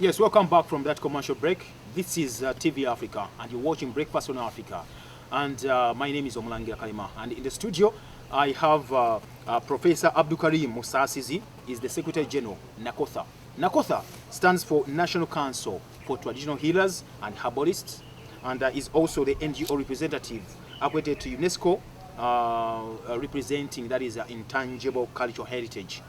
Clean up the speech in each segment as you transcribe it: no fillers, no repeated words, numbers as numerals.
Yes, welcome back from that commercial break. This is TV Africa, and you're watching Breakfast on Africa. And my name is Omulangira Kalima. And in the studio, I have Professor Abdukarim Musasizi, is the Secretary General, NACOTHA. NACOTHA stands for National Council for Traditional Healers and Herbalists, and is also the NGO representative accredited to UNESCO, representing, that is, intangible cultural heritage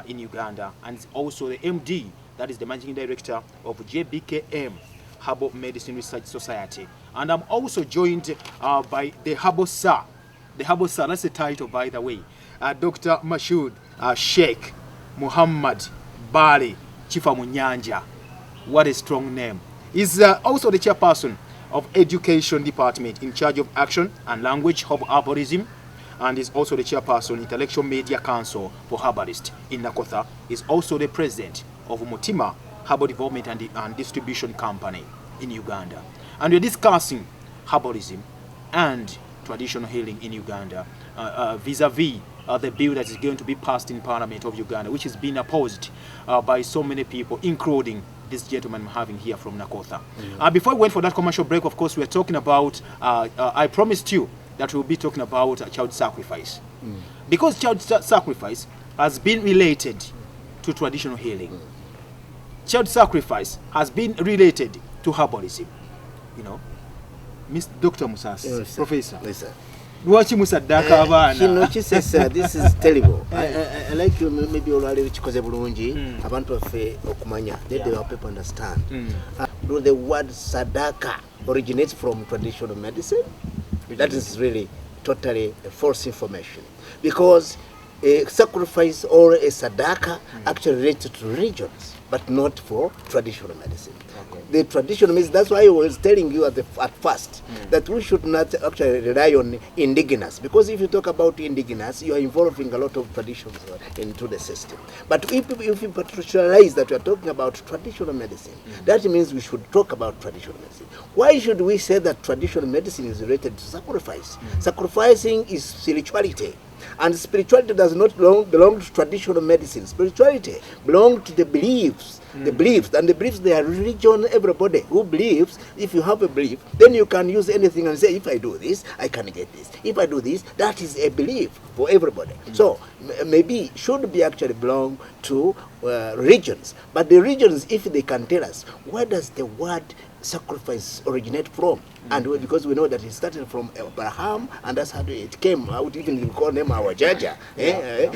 in Uganda, and is also the MD, that is the Managing Director of JBKM Herbal Medicine Research Society. And I'm also joined by the Herbal Sir. The Herbal Sir, that's the title, by the way. Dr. Mashood Sheikh Muhammad Bali Chifa Munyanja. What a strong name. He's also the chairperson of Education Department in charge of Action and Language Herbalism, and is also the chairperson Intellectual Media Council for Herbalists in NACOTHA. Is also the president of Mutima Herbal Development and Distribution Company in Uganda. And we're discussing herbalism and traditional healing in Uganda vis-a-vis the bill that is going to be passed in Parliament of Uganda, which is being opposed by so many people, including this gentleman I'm having here from NACOTHA. Before we went for that commercial break, of course, we are talking about, I promised you that we'll be talking about child sacrifice. Because child sacrifice has been related to traditional healing. Child sacrifice has been related to herbalism. You know, Dr. Musas, yes, Professor. Yes, sir. Watch Musadaka Abana. She says, this is terrible. I like you maybe already which cause Bulungi, abantu of Okumanya, let the people understand. The word sadaka originates from traditional medicine. That is really totally false information. Because a sacrifice or a sadaka actually relates to religions, but not for traditional medicine. Okay. The traditional medicine, that's why I was telling you at first that we should not actually rely on indigenous, because if you talk about indigenous, you are involving a lot of traditions into the system. But if you particularize that we are talking about traditional medicine, that means we should talk about traditional medicine. Why should we say that traditional medicine is related to sacrifice? Sacrificing is spirituality. And spirituality does not belong to traditional medicine. Spirituality belongs to the beliefs. The beliefs, and the beliefs, they are religion. Everybody who believes, if you have a belief, then you can use anything and say, if I do this, I can get this. If I do this, that is a belief for everybody. So maybe should be actually belong to religions. But the religions, if they can tell us, where does the word sacrifice originate from? And because we know that it started from Abraham, and that's how it came out. Even we call them our Jaja.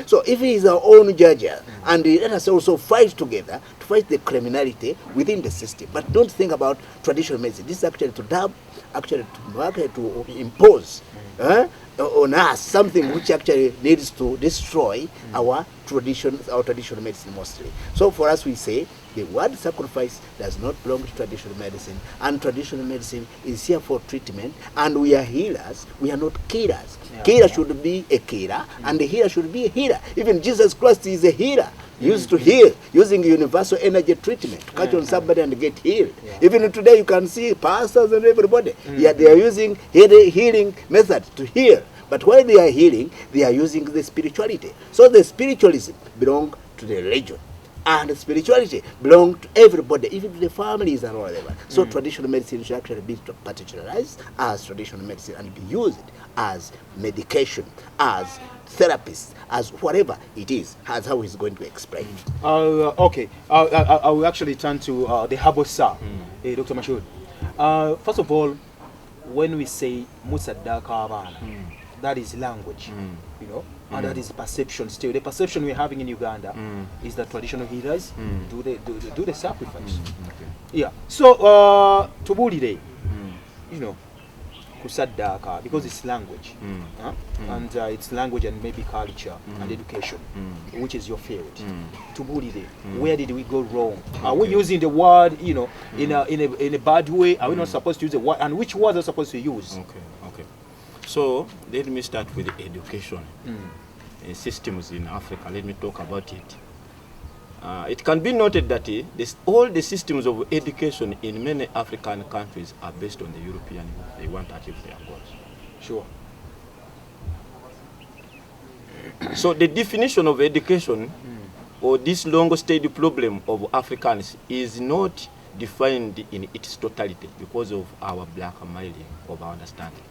So if he is our own Jaja, and let us also fight together to fight the criminality within the system. But don't think about traditional medicine. This is actually to impose on us something which actually needs to destroy our traditional medicine mostly. So for us, we say the word sacrifice does not belong to traditional medicine, and traditional medicine is here for treatment, and we are healers, we are not killers. Killer should be a killer, and the healer should be a healer. Even Jesus Christ is a healer. Used to heal using universal energy treatment to catch on somebody and get healed. Even today you can see pastors and everybody, they are using healing methods to heal. But while they are healing, they are using the spirituality. So the spiritualism belongs to the religion, and the spirituality belongs to everybody, even to the families and whatever. So traditional medicine should actually be particularized as traditional medicine and be used as medication, as therapists, as whatever it is, as how he's going to explain. Okay, I will actually turn to the Herbal Sir, Dr. Mashood. First of all, when we say Musadaka Abana, that is language, you know, and that is perception still. The perception we're having in Uganda is that traditional healers do the sacrifice. Yeah. So, Tubulide, you know, Kusadaka, because it's language, and it's language and maybe culture and education, which is your field. Tubulide, where did we go wrong? Are we using the word, you know, in a bad way? Are we not supposed to use the word? And which words are supposed to use? Okay. So let me start with the education systems in Africa. Let me talk about it. It can be noted that all the systems of education in many African countries are based on the European. They want to achieve their goals. Sure. So the definition of education or this long-stayed problem of Africans is not defined in its totality because of our black mailing of our understanding.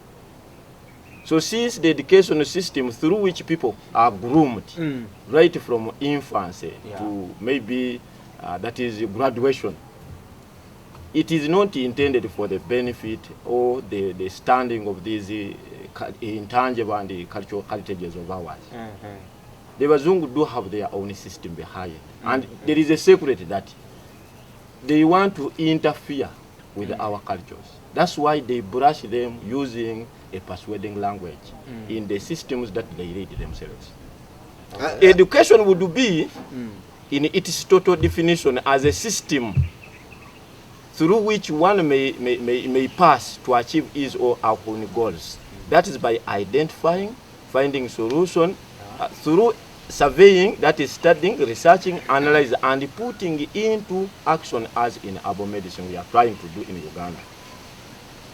So since the educational system through which people are groomed right from infancy to maybe that is graduation, it is not intended for the benefit or the standing of these intangible and cultural heritages of ours. The Wazungu do have their own system behind, and there is a secret that they want to interfere with our cultures. That's why they brush them using a persuading language in the systems that they read themselves. Education would be, in its total definition, as a system through which one may pass to achieve his or her own goals. That is by identifying, finding solution, through surveying, that is studying, researching, analyzing, and putting into action, as in herbal medicine we are trying to do in Uganda.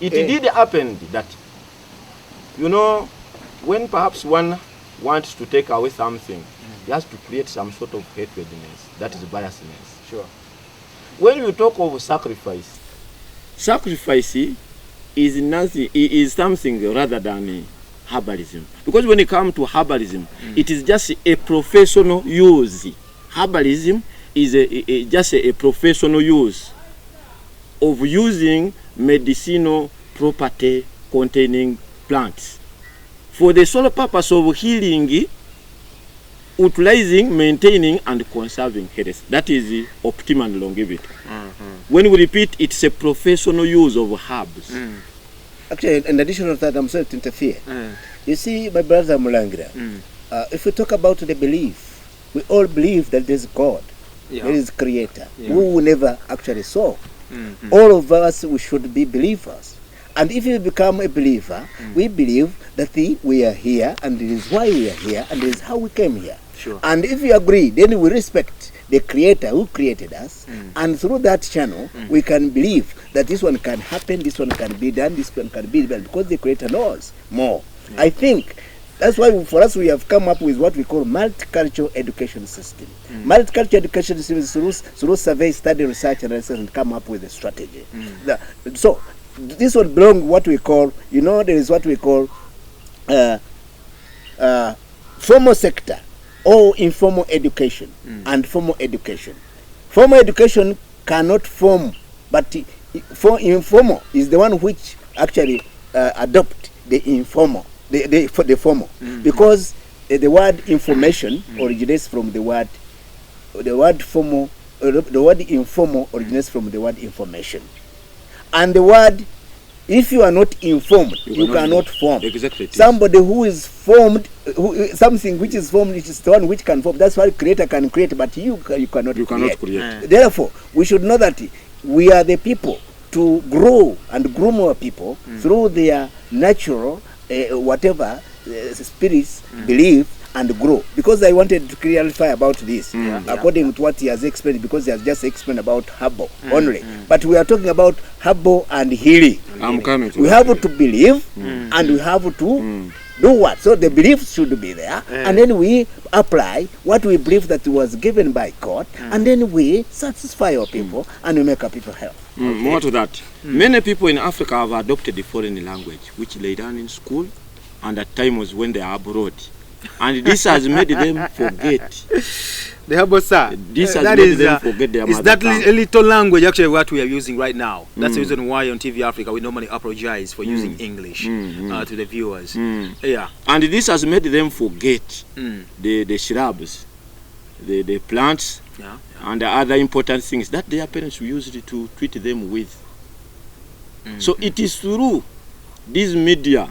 It did happen that, you know, when perhaps one wants to take away something, he has to create some sort of hatredness, that is biasness. Sure. When you talk of sacrifice, sacrifice is nothing, is something rather than herbalism. Because when it comes to herbalism, it is just a professional use. Herbalism is just a professional use of using medicinal property containing plants for the sole purpose of healing, utilizing, maintaining, and conserving health. That is the optimum longevity. When we repeat, it's a professional use of herbs. Actually, in addition to that, I'm sorry to interfere. You see, my brother Mulangira, if we talk about the belief, we all believe that there's God, there is Creator, who we never actually saw. All of us, we should be believers. And if you become a believer, we believe that we are here, and this is why we are here, and this is how we came here. Sure. And if you agree, then we respect the Creator who created us, and through that channel, we can believe that this one can happen, this one can be done, this one can be done, because the Creator knows more. I think that's why for us we have come up with what we call multicultural education system. Multicultural education system is through survey, study, research, analysis, and come up with a strategy. So this would belong what we call, you know, there is what we call formal sector or informal education and formal education. Formal education cannot form, but informal is the one which actually adopt the informal, the formal, because the word information originates from the word formal. The word informal originates from the word information, and the word, if you are not informed, you cannot form. Exactly. Somebody who is formed, something which is formed, which is the one which can form. That's why creator can create, but you cannot create. Therefore, we should know that we are the people to grow and groom our people through their natural whatever spirits believe and grow. Because I wanted to clarify about this according to what he has explained, because he has just explained about herbal only, but we are talking about herbal and healing. I'm coming to we have to believe and we have to do what? So the belief should be there, and then we apply what we believe that was given by God, and then we satisfy our people and we make our people healthy. More to that, many people in Africa have adopted the foreign language which they learn in school and at times when they are abroad, and this has made them forget. The herbal, sir. This has made them forget their mother tongue. Is that little language actually what we are using right now? That's the reason why on TV Africa we normally apologize for using English to the viewers. Yeah. And this has made them forget the shrubs, the plants, and the other important things that their parents used to treat them with. So it is through these media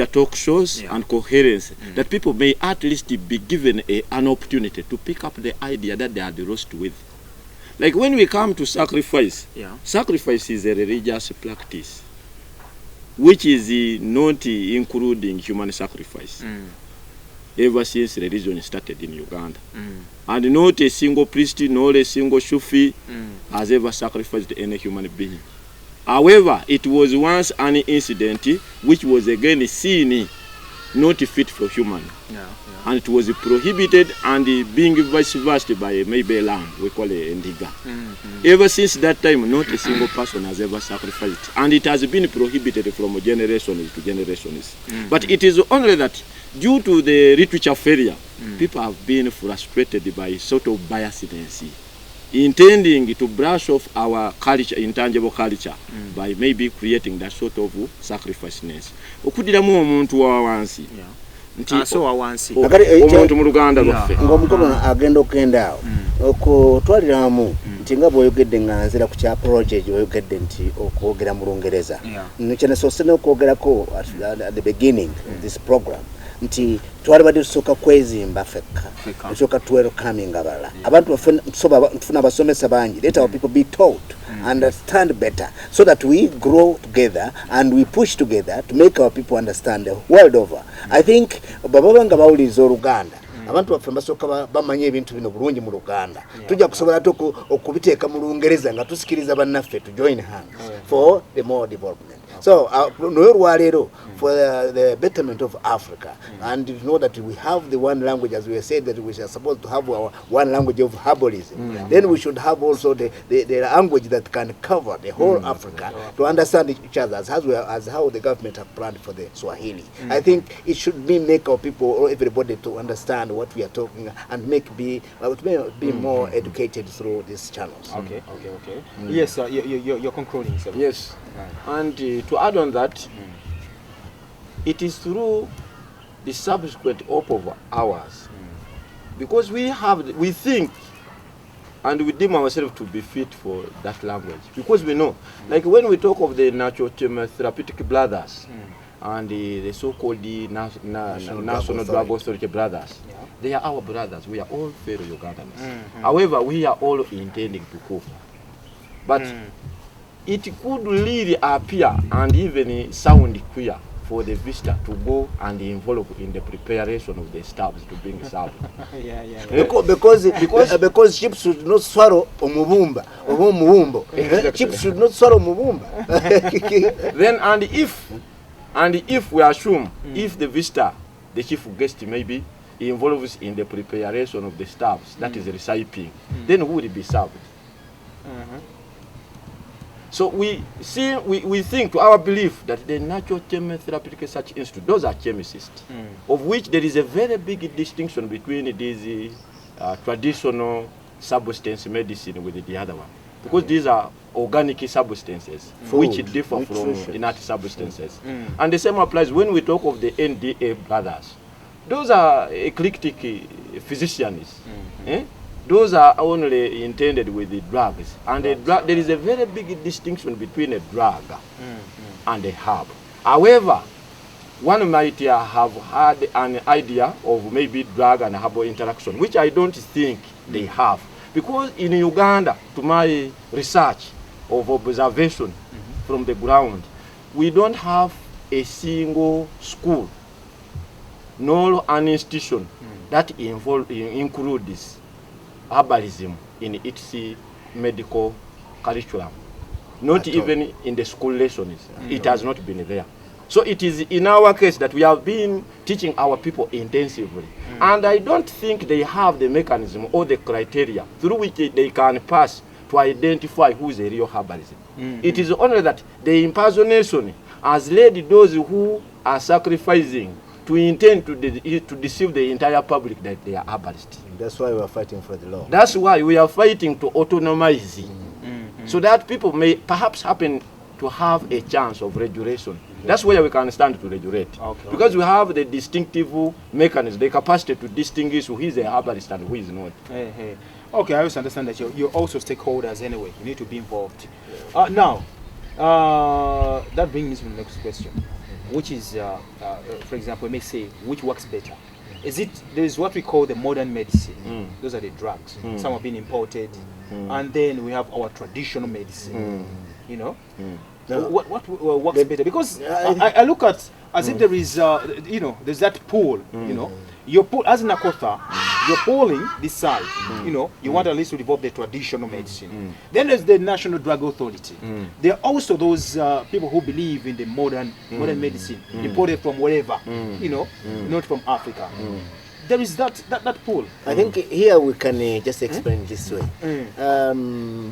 talk shows and coherence that people may at least be given an opportunity to pick up the idea that they are lost with. Like when we come to sacrifice, sacrifice is a religious practice which is not including human sacrifice ever since religion started in Uganda. And not a single priest nor a single Shufi has ever sacrificed any human being. However, it was once an incident which was again seen not fit for human. Yeah. And it was prohibited and being vice-versed by maybe land, we call it Ndiga. Ever since that time, not a single person has ever sacrificed. And it has been prohibited from generations to generations. But it is only that due to the literature failure, people have been frustrated by sort of biasness, intending to brush off our culture, intangible culture, by maybe creating that sort of sacrificeness. Okudiramu omuntu wa wansi. So awansi omuntu mu Luganda lwaffe ng'omukono agenda okugenda awo okutwaliramu nti nga bw'oyogedde nga nzira ku kya project oyogedde nti okwogera mu Lungereza kyene sose n'okwogerako at the beginning of this program nti twalibadde tusooka kwezimba fekka tusooka welcoming abalala abantu tufuna abasomesa bangi. Let our people be taught, understand better, so that we grow together and we push together to make our people understand the world over. I think baba nga bawuliriza Oluganda abantu baffe basooka bamanye ebintu bino bulungi mu Luganda tujja kusobola okubiteeka mu Lungereza nga tusikiriza bannaffe to join hands for the more development. So Lwaleero for the betterment of Africa, and you know that we have the one language, as we said that we are supposed to have our one language of herbalism, then we should have also the language that can cover the whole Africa to understand each other as well as how the government have planned for the Swahili. I think it should make our people or everybody to understand what we are talking and be more educated through these channels. Okay. Yes, you're concluding, sir. Yes. And to add on that, it is through the subsequent hope of ours, because we think and we deem ourselves to be fit for that language, because we know, like when we talk of the natural therapeutic brothers and the so-called National Drug Authority brothers, they are our brothers. We are all fellow Ugandans. However, we are all intending to cope, but it could really appear and even sound queer for the visitor to go and involve in the preparation of the staffs to being served. Because chips should not swallow omubumba. Chips should not swallow omubumba. Then and if we assume if the visitor, the chief guest maybe involves in the preparation of the staffs, that is recipe, then who will be served? So we think, to our belief, that the Natural Therapeutic Research Institute, those are chemists, of which there is a very big distinction between these traditional substance medicine with the other one. Because these are organic substances, which differ from inert substances. And the same applies when we talk of the NDA brothers. Those are eclectic physicians. Those are only intended with the drugs. And there is a very big distinction between a drug and a herb. However, one might have had an idea of maybe drug and herbal interaction, which I don't think they have. Because in Uganda, to my research of observation from the ground, we don't have a single school nor an institution that includes herbalism in its medical curriculum. Not even in the school lessons. It has not been there. So it is in our case that we have been teaching our people intensively. And I don't think they have the mechanism or the criteria through which they can pass to identify who is a real herbalist. It is only that the impersonation has led those who are sacrificing to intend to deceive the entire public that they are herbalists. That's why we are fighting for the law. That's why we are fighting to autonomize, so that people may perhaps happen to have a chance of regulation. That's where we can stand to regulate. Because we have the distinctive mechanism, the capacity to distinguish who is a herbalist and who is not. Okay, I also understand that you're also stakeholders anyway. You need to be involved. Now, that brings me to the next question, which is, for example, we may say, which works better? There is what we call the modern medicine. Those are the drugs. Some have been imported. And then we have our traditional medicine. You know? What works better? Because I look at as if there is, there's that pool, you know. Your pool, as NACOTHA, you're pulling this side. You know, you want at least to develop the traditional medicine. Then there's the National Drug Authority. There are also those people who believe in the modern medicine, imported from wherever, you know, not from Africa. There is that pool. I think here we can just explain this way.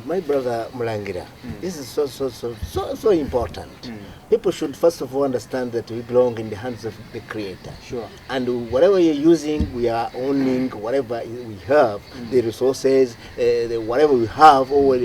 My brother Mulangira, this is so important. People should first of all understand that we belong in the hands of the Creator. Sure. And whatever you're using, we are owning whatever we have, the resources, whatever we have, or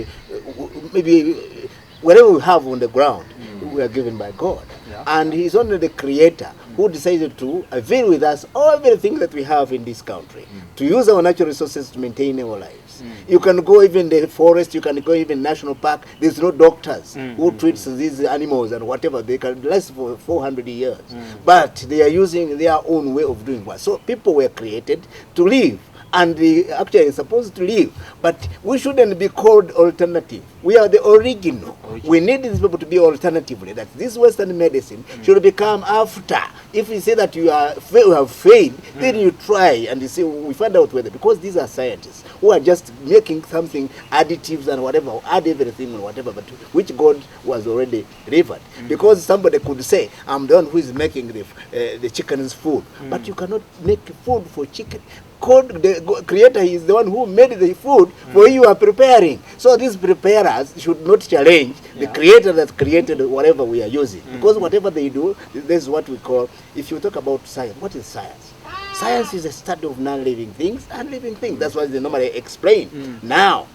maybe whatever we have on the ground, we are given by God. Yeah. And He's only the Creator who decided to avail with us everything that we have in this country, to use our natural resources to maintain our lives. You can go even the forest, you can go even national park. There's no doctors who treats these animals and whatever. They can last for 400 years. But they are using their own way of doing what. So people were created to live. And they actually supposed to live, but we shouldn't be called alternative. We are the original. We need these people to be alternatively. That this Western medicine should become after. If you say that you have failed, then you try and you say we find out whether, because these are scientists who are just making something additives and whatever, add everything and whatever, but which God was already delivered. Because somebody could say, I'm the one who is making the chicken's food, but you cannot make food for chicken. God, the Creator, is the one who made the food for you are preparing. So these preparers should not challenge the Creator that created whatever we are using. Because whatever they do, this is what we call, if you talk about science, what is science? Science is a study of non-living things and living things. That's what they normally explain. Now,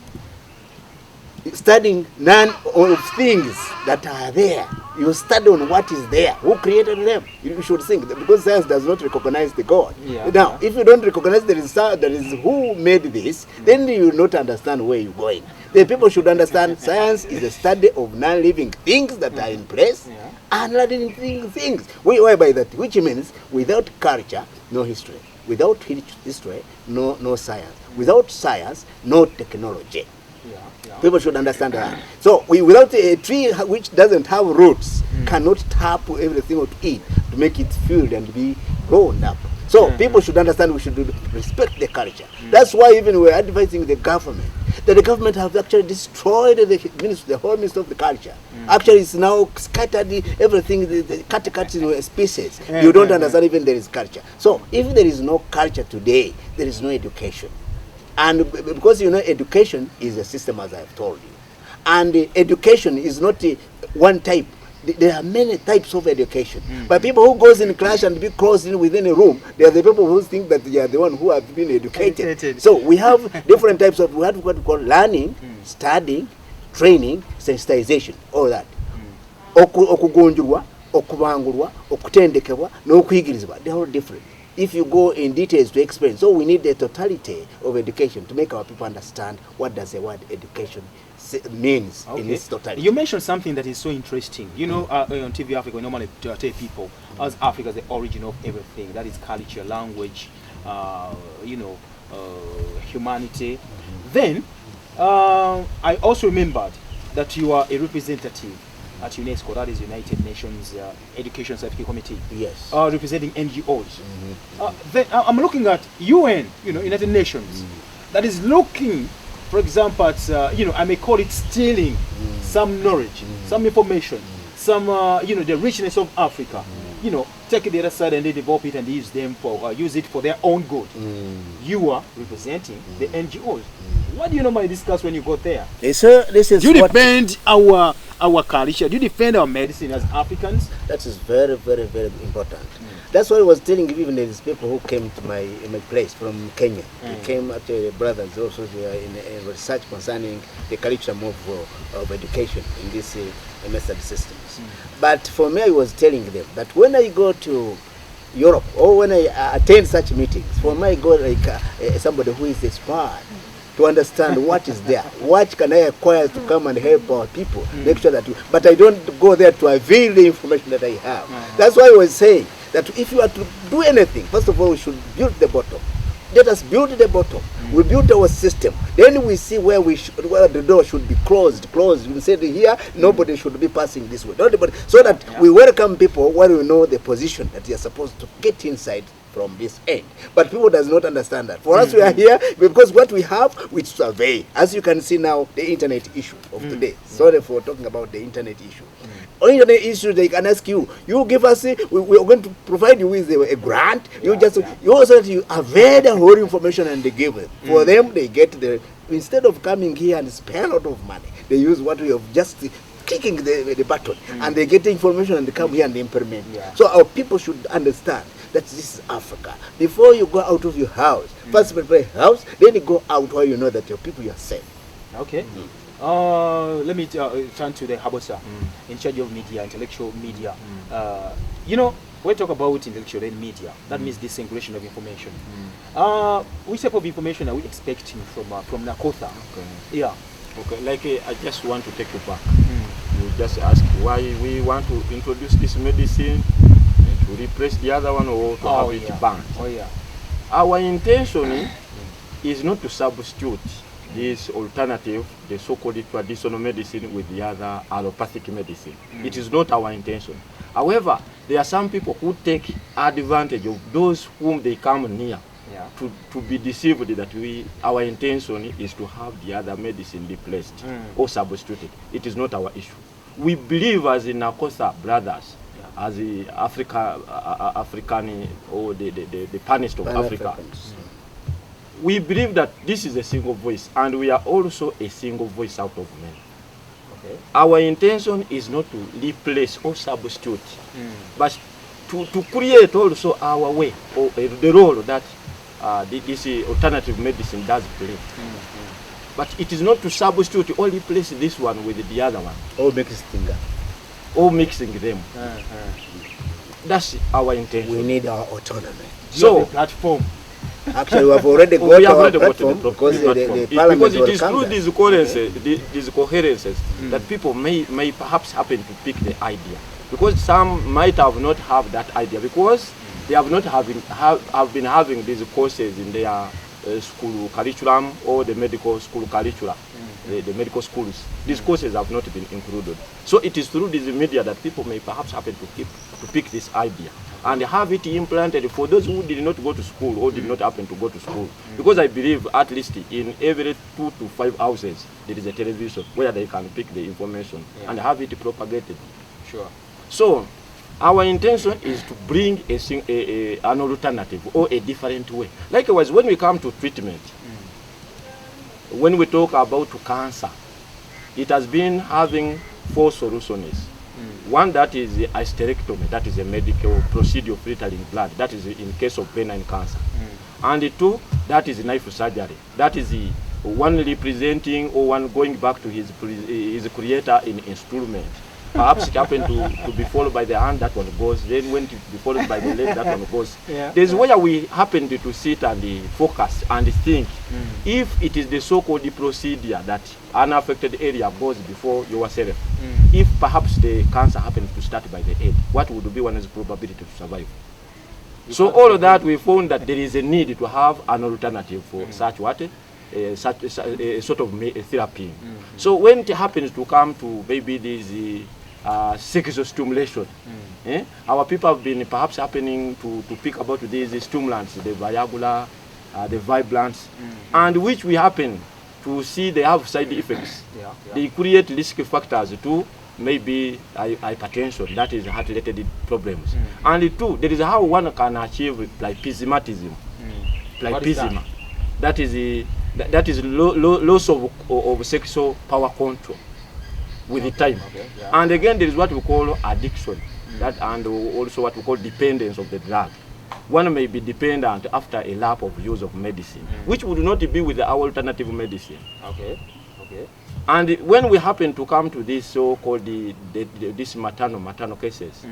studying none of things that are there. You study on what is there. Who created them? You should think, because science does not recognize the God. Now, if you don't recognize there is who made this, then you will not understand where you're going. The people should understand science is a study of non-living things that are in place and living things. Whereby that, which means without culture, no history. Without history, no science. Without science, no technology. People should understand that. So without a tree which doesn't have roots, cannot tap everything to eat to make it filled and be grown up. So people should understand we should respect the culture. That's why even we're advising the government, that the government have actually destroyed the whole ministry of the culture. Actually, it's now scattered everything, the cut in species. You don't understand even there is culture. So if there is no culture today, there is no education. And because you know education is a system, as I have told you, and education is not one type. There are many types of education. But people who goes in class and be closed in within a room, they are the people who think that they are the one who have been educated. So we have different types of what we call learning, studying, training, sensitization, all that. Okugonjurwa, okubangurwa, okutendekebwa, n'okuyigirizibwa. They are all different. If you go in details to explain, so we need the totality of education to make our people understand what does the word education means in its totality. You mentioned something that is so interesting. You know, on TV Africa, we normally tell people as Africa is the origin of everything. That is culture, language, you know, humanity. Then, I also remembered that you are a representative at UNESCO, that is United Nations Education Certificate Committee. Yes. Representing NGOs. Then I'm looking at UN, you know, United Nations, that is looking, for example, at, you know, I may call it stealing some knowledge, some information, some, you know, the richness of Africa. You know, take it the other side and they develop it and use them for use it for their own good. You are representing the NGOs. What do you normally discuss when you go there? This is do you defend our culture? Do you defend our medicine as Africans? That is very, very, very important. That's why I was telling you, even these people who came to my place from Kenya. They came actually, brothers also in research concerning the curriculum of education in these method systems. But for me, I was telling them that when I go to Europe or when I attend such meetings, for me I go like somebody who is inspired to understand what is there, what can I acquire to come and help our people, make sure that but I don't go there to avail the information that I have. That's why I was saying that if you are to do anything, first of all, we should build the bottom. Let us build the bottom. We build our system. Then we see where where the door should be closed. We said here, nobody should be passing this way. Nobody, so that we welcome people where we know the position that they are supposed to get inside from this end. But people does not understand that. For us, we are here because what we have, we survey. As you can see now, the internet issue of today. Sorry for talking about the internet issue. On internet issue, they can ask you, you give us, we are going to provide you with a grant. You also you avail the whole information and they give it. For them, they get the, instead of coming here and spend a lot of money, they use what we have just clicking the button and they get the information and they come here and they implement. So our people should understand that this is Africa. Before you go out of your house, first prepare a house, then you go out where you know that your people, you are safe. Okay. Let me turn to the Habosa, in charge of media, intellectual media. You know, when we talk about intellectual and media, that means this circulation of information. Which type of information are we expecting from NACOTHA? Okay. Yeah. Okay, like I just want to take you back. You just ask why we want to introduce this medicine to replace the other one or to have it banned. Oh yeah. Our intention is not to substitute this alternative, the so-called traditional medicine, with the other allopathic medicine. It is not our intention. However, there are some people who take advantage of those whom they come near to be deceived that our intention is to have the other medicine replaced or substituted. It is not our issue. We believe as in NACOTHA brothers, as the African or the panist of Africa, we believe that this is a single voice and we are also a single voice out of many. Okay. Our intention is not to replace or substitute, but to create also our way or the role that this alternative medicine does play. But it is not to substitute or replace this one with the other one. Or mixing them. That's our intention. We need our autonomy. So, platform. Actually, we have already got our platform because the parliament because it is through these coherences that people may perhaps happen to pick the idea. Because some might have not have that idea because they have not have been having these courses in their school curriculum or the medical school curricula, the medical schools. These courses have not been included. So it is through this media that people may perhaps happen to pick this idea and have it implanted for those who did not go to school or did not happen to go to school. Because I believe at least in every 2 to 5 houses there is a television where they can pick the information and have it propagated. Sure. So our intention is to bring an alternative or a different way. Likewise, when we come to treatment, when we talk about cancer, it has been having 4 solutions. One, that is the hysterectomy, that is a medical procedure of filtering blood, that is in case of benign cancer. And 2, that is knife surgery, that is the one representing or one going back to his creator in instrument. Perhaps it happened to be followed by the hand, that one goes. Then when it be followed by the leg, that one goes. There's where we happen to sit and focus and think. If it is the so-called procedure that unaffected area goes before yourself, if perhaps the cancer happens to start by the head, what would be one's probability to survive? So all of that, we found that there is a need to have an alternative for such what? Such a sort of therapy. So when it happens to come to maybe this sexual stimulation, our people have been perhaps happening to pick about these stimulants, the Viagra, the Vibrants, and which we happen to see they have side effects. They create risk factors to maybe hypertension, that is heart-related problems. And 2, there is how one can achieve liposomatism. Liposomy. That is loss of sexual power control with the time. And again, there is what we call addiction, that and also what we call dependence of the drug. One may be dependent after a lap of use of medicine, which would not be with our alternative medicine. And when we happen to come to this so-called this maternal cases,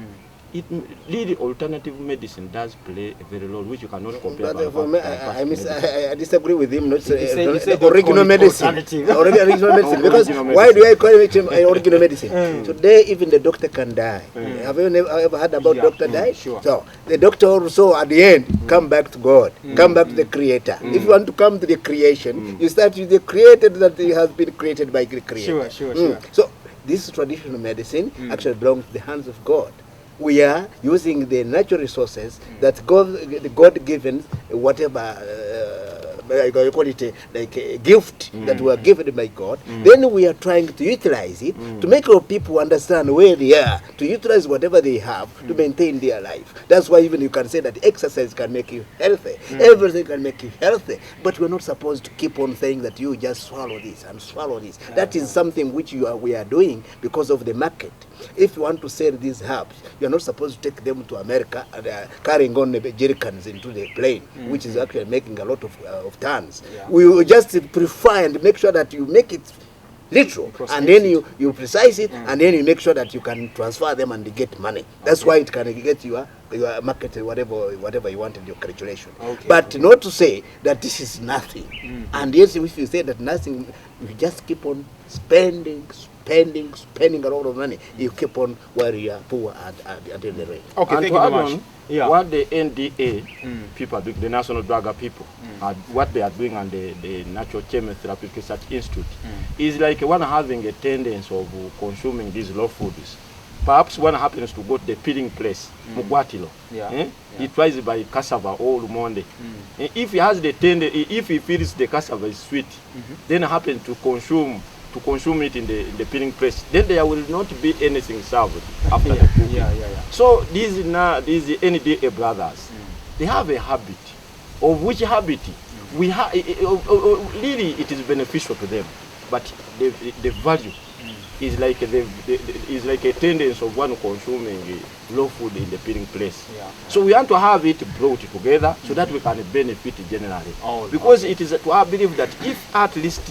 it really alternative medicine does play a very role, which you cannot compare. But for me, I disagree with him. Not original medicine. Original medicine. Because why do I call it original medicine? Today, even the doctor can die. Have you ever heard about doctor die? Sure. So the doctor also at the end come back to God, come back to the Creator. If you want to come to the creation, you start with the created that has been created by the Creator. Sure. So this traditional medicine actually belongs to the hands of God. we are using the natural resources that God given, whatever. I call it like a gift that we are given by God. Then we are trying to utilize it to make our people understand where they are, to utilize whatever they have to maintain their life. That's why even you can say that exercise can make you healthy. Everything can make you healthy. But we're not supposed to keep on saying that you just swallow this and swallow this. That is something which we are doing because of the market. If you want to sell these herbs, you're not supposed to take them to America and carrying on the jerrycans into the plane, which is actually making a lot of tons. We will just prefer and make sure that you make it literal, and then you precise it, and then you make sure that you can transfer them and get money. That's why it can get your market, whatever you want in your calculation. But not to say that this is nothing. And yes, if you say that nothing, you just keep on spending a lot of money. You keep on while you are poor at the rate. Okay, and thank you very much. What the NDA people are doing, the National Drug people, what they are doing and the Natural Chemotherapy Research Institute is like one having a tendency of consuming these raw foods. Perhaps one happens to go to the peeling place, Mugwatilo. He tries by cassava all Monday. If he has the tendency, if he feels the cassava is sweet, then happens to consume it in the peeling press, then there will not be anything served after the cooking. So these NDA brothers, they have a habit, of which habit we have. Really, it is beneficial to them, but the value is like is like a tendency of one consuming raw food in the peeling place. So we want to have it brought together so that we can benefit generally. Because it is to our belief that if at least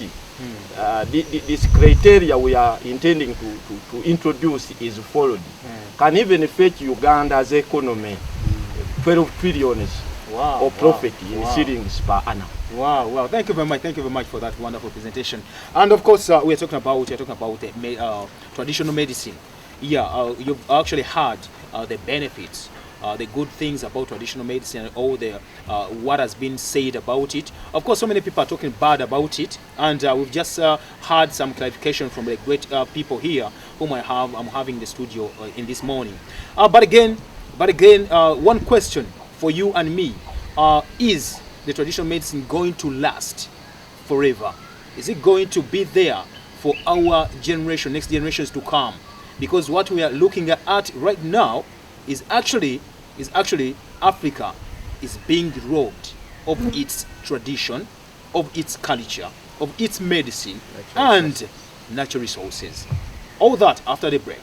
this criteria we are intending to introduce is followed, can even fetch Uganda's economy 12 trillion of profit in shillings per annum. Wow. Thank you very much for that wonderful presentation. And of course, we're talking about traditional medicine. You've actually heard the benefits, the good things about traditional medicine, and all the what has been said about it. Of course, so many people are talking bad about it, and we've just had some clarification from the great people here whom I'm having in the studio in this morning. But again, one question for you and me: is the traditional medicine going to last forever? Is it going to be there for our generation, next generations to come? Because what we are looking at right now is actually Africa is being robbed of its tradition, of its culture, of its medicine and natural resources. All that after the break.